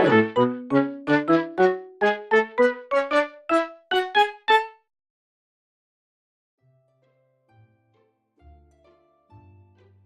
Hello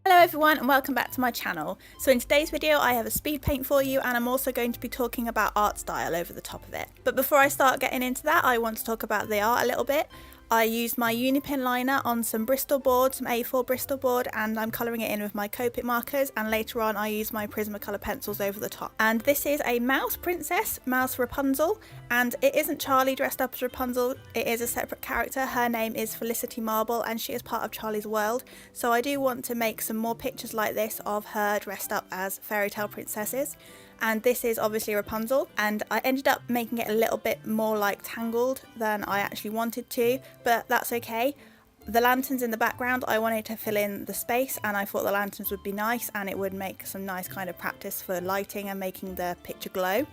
everyone and welcome back to my channel. So in today's video I have a speed paint for you, and I'm also going to be talking about art style over the top of it. But before I start getting into that, I want to talk about the art a little bit. I used my unipin liner on some Bristol board, some A4 Bristol board, and I'm colouring it in with my copic markers, and later on I used my prismacolor pencils over the top. And this is a mouse princess, Mouse Rapunzel, and it isn't Charlie dressed up as Rapunzel, it is a separate character. Her name is Felicity Marble and she is part of Charlie's world. So I do want to make some more pictures like this of her dressed up as fairy tale princesses. And this is obviously Rapunzel, and I ended up making it a little bit more like tangled than I actually wanted to, but that's okay. The lanterns in the background, I wanted to fill in the space, and I thought the lanterns would be nice and it would make some nice kind of practice for lighting and making the picture glow.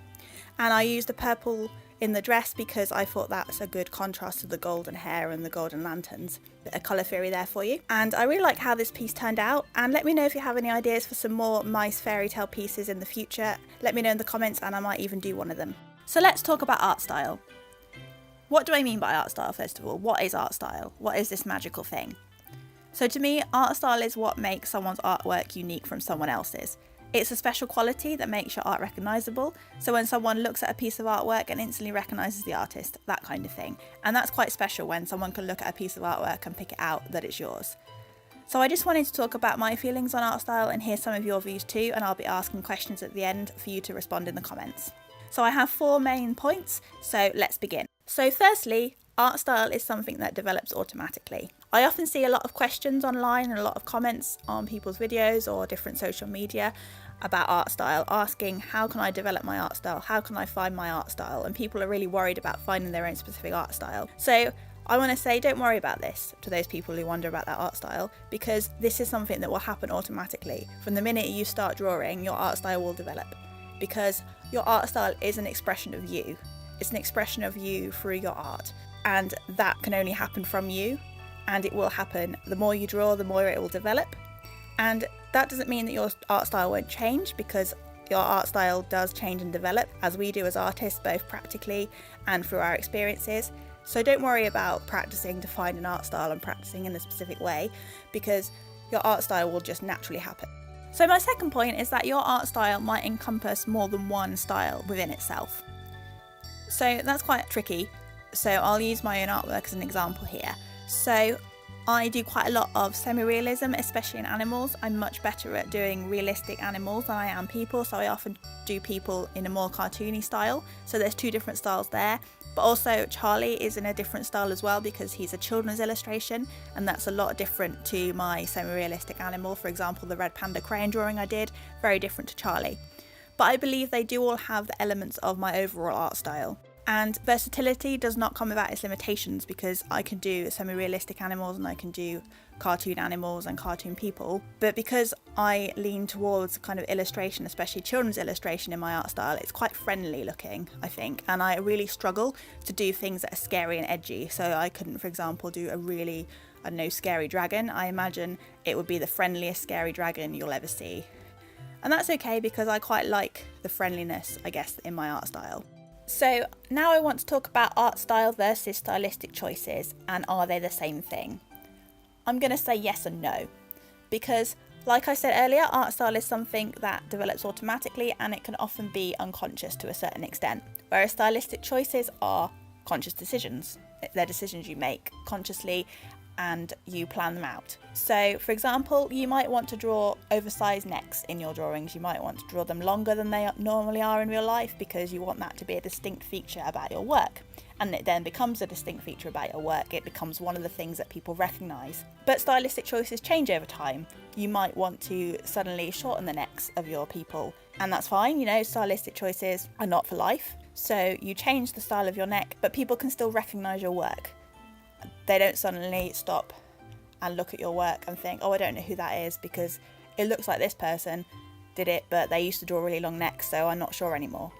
And I used the purple in the dress because I thought that's a good contrast to the golden hair and the golden lanterns. Bit of colour theory there for you. And I really like how this piece turned out, and let me know if you have any ideas for some more nice fairy tale pieces in the future. Let me know in the comments and I might even do one of them. So let's talk about art style. What do I mean by art style first of all? What is art style? What is this magical thing? So to me, art style is what makes someone's artwork unique from someone else's. It's a special quality that makes your art recognisable, so when someone looks at a piece of artwork and instantly recognises the artist, that kind of thing. And that's quite special when someone can look at a piece of artwork and pick it out that it's yours. So I just wanted to talk about my feelings on art style and hear some of your views too, and I'll be asking questions at the end for you to respond in the comments. So I have 4 main points, so let's begin. So firstly, art style is something that develops automatically. I often see a lot of questions online and a lot of comments on people's videos or different social media about art style, asking how can I develop my art style, how can I find my art style, and people are really worried about finding their own specific art style. So I want to say, don't worry about this to those people who wonder about that art style, because this is something that will happen automatically. From the minute you start drawing, your art style will develop, because your art style is an expression of you. It's an expression of you through your art, and that can only happen from you, and it will happen. The more you draw, the more it will develop. And that doesn't mean that your art style won't change, because your art style does change and develop, as we do as artists, both practically and through our experiences. So don't worry about practicing to find an art style and practicing in a specific way, because your art style will just naturally happen. So my second point is that your art style might encompass more than one style within itself. So that's quite tricky. So I'll use my own artwork as an example here. So I do quite a lot of semi-realism, especially in animals. I'm much better at doing realistic animals than I am people, so I often do people in a more cartoony style. So there's 2 different styles there. But also Charlie is in a different style as well, because he's a children's illustration, and that's a lot different to my semi-realistic animal. For example, the red panda crayon drawing I did, very different to Charlie. But I believe they do all have the elements of my overall art style. And versatility does not come without its limitations, because I can do semi-realistic animals and I can do cartoon animals and cartoon people. But because I lean towards kind of illustration, especially children's illustration in my art style, it's quite friendly looking, I think. And I really struggle to do things that are scary and edgy. So I couldn't, for example, do a really, I don't know, scary dragon. I imagine it would be the friendliest scary dragon you'll ever see. And that's okay, because I quite like the friendliness, I guess, in my art style. So now I want to talk about art style versus stylistic choices, and are they the same thing? I'm going to say yes and no, because like I said earlier, art style is something that develops automatically and it can often be unconscious to a certain extent, whereas stylistic choices are conscious decisions. They're decisions you make consciously and you plan them out. So for example, you might want to draw oversized necks in your drawings. You might want to draw them longer than they normally are in real life, because you want that to be a distinct feature about your work. And it then becomes a distinct feature about your work. It becomes one of the things that people recognise. But stylistic choices change over time. You might want to suddenly shorten the necks of your people, and that's fine. You know, stylistic choices are not for life. So you change the style of your neck, but people can still recognise your work. They don't suddenly stop and look at your work and think, oh, I don't know who that is, because it looks like this person did it, but they used to draw really long necks, so I'm not sure anymore.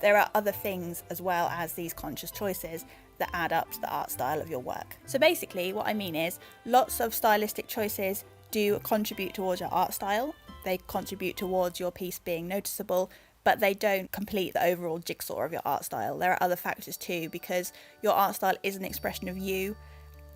There are other things as well as these conscious choices that add up to the art style of your work. So basically what I mean is, lots of stylistic choices do contribute towards your art style. They contribute towards your piece being noticeable, but they don't complete the overall jigsaw of your art style. There are other factors too, because your art style is an expression of you,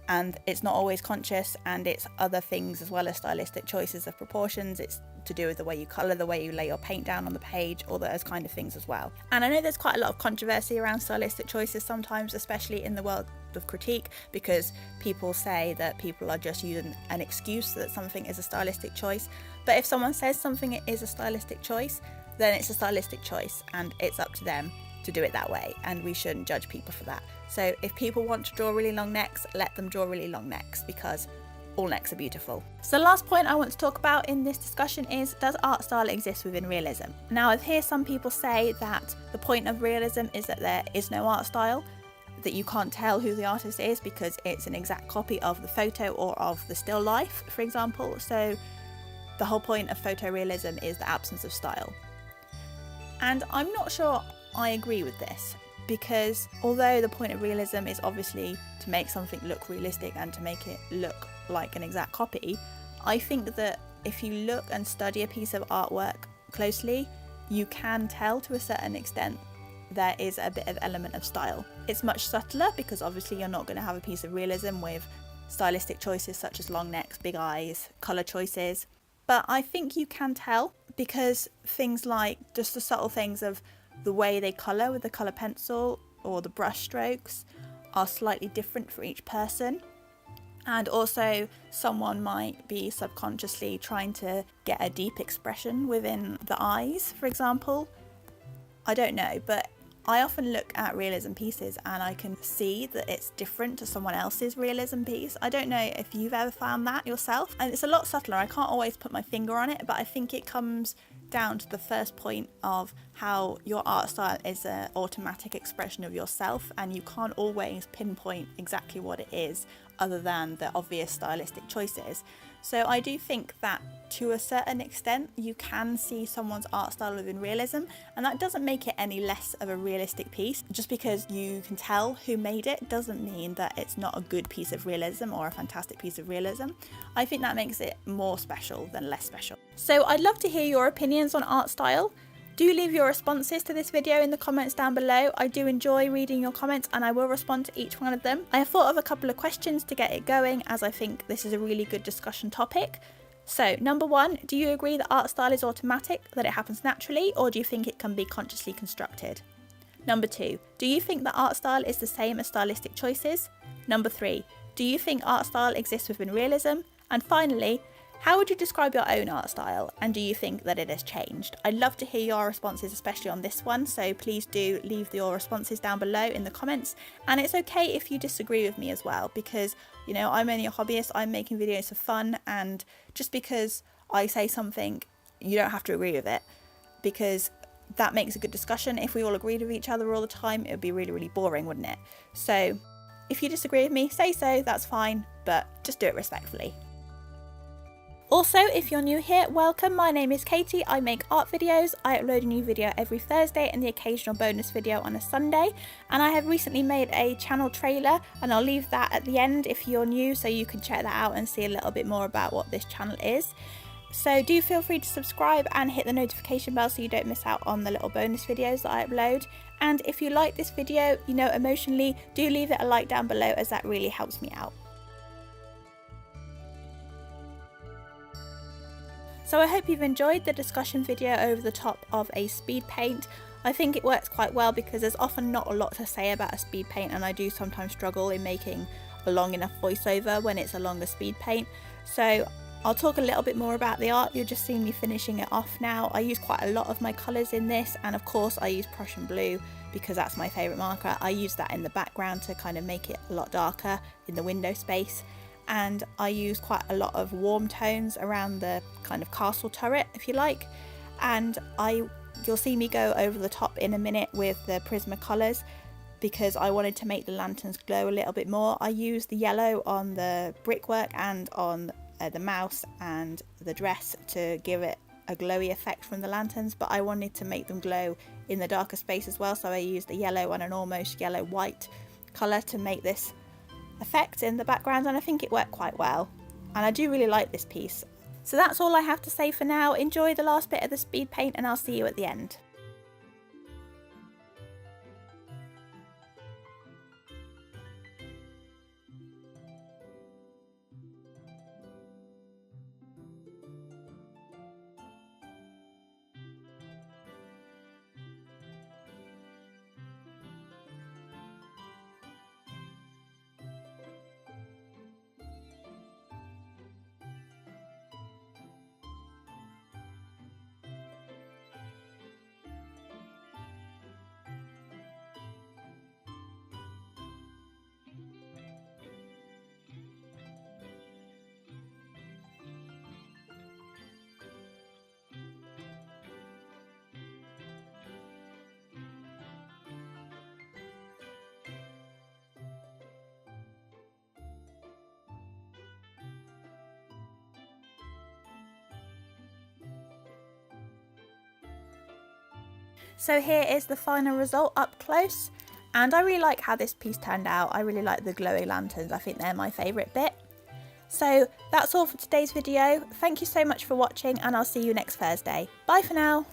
and it's not always conscious, and it's other things as well as stylistic choices of proportions. It's to do with the way you colour, the way you lay your paint down on the page, all those kind of things as well. And I know there's quite a lot of controversy around stylistic choices sometimes, especially in the world of critique, because people say that people are just using an excuse that something is a stylistic choice. But if someone says something is a stylistic choice, then it's a stylistic choice, and it's up to them to do it that way, and we shouldn't judge people for that. So if people want to draw really long necks, let them draw really long necks, because all necks are beautiful. So the last point I want to talk about in this discussion is, does art style exist within realism? Now, I've heard some people say that the point of realism is that there is no art style, that you can't tell who the artist is because it's an exact copy of the photo or of the still life, for example. So the whole point of photorealism is the absence of style. And I'm not sure I agree with this, because although the point of realism is obviously to make something look realistic and to make it look like an exact copy, I think that if you look and study a piece of artwork closely, you can tell to a certain extent there is a bit of element of style. It's much subtler, because obviously you're not going to have a piece of realism with stylistic choices such as long necks, big eyes, colour choices, but I think you can tell, because things like just the subtle things of the way they colour with the colour pencil or the brush strokes are slightly different for each person. And also someone might be subconsciously trying to get a deep expression within the eyes, for example. I don't know, but I often look at realism pieces and I can see that it's different to someone else's realism piece. I don't know if you've ever found that yourself, and it's a lot subtler. I can't always put my finger on it, but I think it comes down to the first point of how your art style is an automatic expression of yourself, and you can't always pinpoint exactly what it is other than the obvious stylistic choices. So I do think that to a certain extent you can see someone's art style within realism, and that doesn't make it any less of a realistic piece. Just because you can tell who made it doesn't mean that it's not a good piece of realism or a fantastic piece of realism. I think that makes it more special than less special. So I'd love to hear your opinions on art style. Do leave your responses to this video in the comments down below. I do enjoy reading your comments and I will respond to each one of them. I have thought of a couple of questions to get it going, as I think this is a really good discussion topic. So, number one, do you agree that art style is automatic, that it happens naturally, or do you think it can be consciously constructed? Number two, do you think that art style is the same as stylistic choices? Number three, do you think art style exists within realism? And finally, how would you describe your own art style, and do you think that it has changed? I'd love to hear your responses, especially on this one, so please do leave your responses down below in the comments. And it's okay if you disagree with me as well, because, you know, I'm only a hobbyist, I'm making videos for fun, and just because I say something, you don't have to agree with it, because that makes a good discussion. If we all agreed with each other all the time, it would be really, really boring, wouldn't it? So if you disagree with me, say so, that's fine, but just do it respectfully. Also, if you're new here, welcome. My name is Katie. I make art videos. I upload a new video every Thursday and the occasional bonus video on a Sunday. And I have recently made a channel trailer, and I'll leave that at the end if you're new, so you can check that out and see a little bit more about what this channel is. So do feel free to subscribe and hit the notification bell so you don't miss out on the little bonus videos that I upload. And if you like this video, you know, emotionally, do leave it a like down below, as that really helps me out. So I hope you've enjoyed the discussion video over the top of a speed paint. I think it works quite well because there's often not a lot to say about a speed paint, and I do sometimes struggle in making a long enough voiceover when it's a longer speed paint. So I'll talk a little bit more about the art. You'll just see me finishing it off now. I use quite a lot of my colours in this, and of course I use Prussian blue because that's my favourite marker. I use that in the background to kind of make it a lot darker in the window space. And I use quite a lot of warm tones around the kind of castle turret, if you like, and you'll see me go over the top in a minute with the prismacolors because I wanted to make the lanterns glow a little bit more. I used the yellow on the brickwork and on the mouse and the dress to give it a glowy effect from the lanterns, but I wanted to make them glow in the darker space as well, so I used the yellow and an almost yellow white colour to make this effect in the background, and I think it worked quite well, and I do really like this piece. So that's all I have to say for now. Enjoy the last bit of the speed paint and I'll see you at the end. So here is the final result up close, and I really like how this piece turned out. I really like the glowy lanterns. I think they're my favourite bit. So that's all for today's video. Thank you so much for watching, and I'll see you next Thursday. Bye for now.